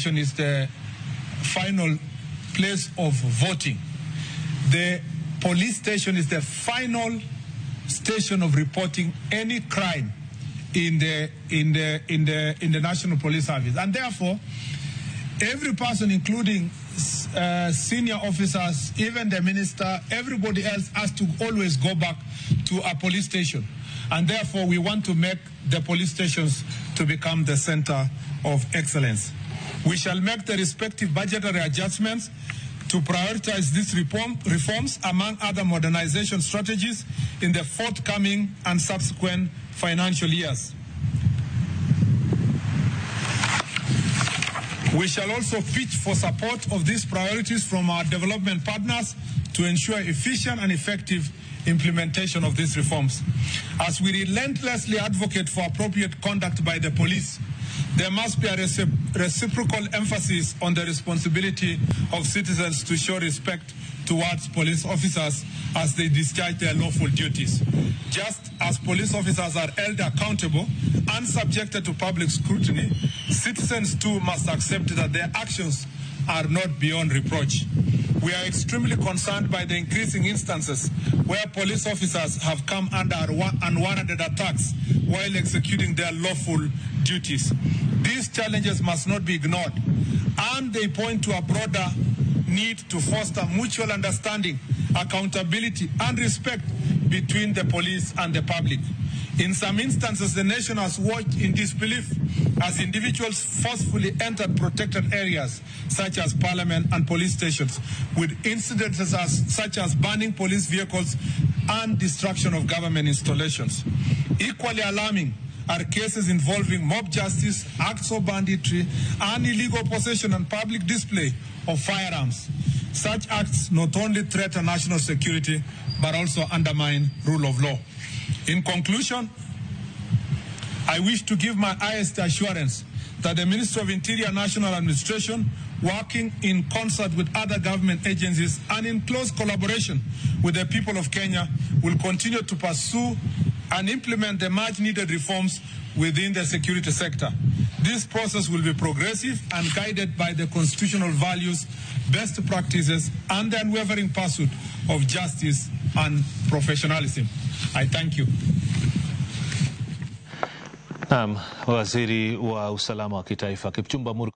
station is the final place of voting. The police station is the final station of reporting any crime in the National Police Service, and therefore every person, including senior officers, even the minister, everybody else has to always go back to a police station. And therefore, we want to make the police stations to become the center of excellence. We shall make the respective budgetary adjustments to prioritize these reforms among other modernization strategies in the forthcoming and subsequent financial years. We shall also pitch for support of these priorities from our development partners to ensure efficient and effective implementation of these reforms. As we relentlessly advocate for appropriate conduct by the police, there must be a reciprocal emphasis on the responsibility of citizens to show respect towards police officers as they discharge their lawful duties. Just as police officers are held accountable and subjected to public scrutiny, citizens too must accept that their actions are not beyond reproach. We are extremely concerned by the increasing instances where police officers have come under unwarranted attacks while executing their lawful duties. These challenges must not be ignored, and they point to a broader need to foster mutual understanding, accountability, and respect between the police and the public. In some instances, the nation has watched in disbelief as individuals forcefully entered protected areas such as parliament and police stations, with incidences such as burning police vehicles and destruction of government installations. Equally alarming are cases involving mob justice, acts of banditry, and illegal possession and public display of firearms. Such acts not only threaten national security, but also undermine rule of law. In conclusion, I wish to give my highest assurance that the Ministry of Interior National Administration, working in concert with other government agencies and in close collaboration with the people of Kenya, will continue to pursue and implement the much-needed reforms within the security sector. This process will be progressive and guided by the constitutional values, best practices, and the unwavering pursuit of justice and professionalism. I thank you. Waziri wa usalama wa kitaifa Kipchumba Murkomen.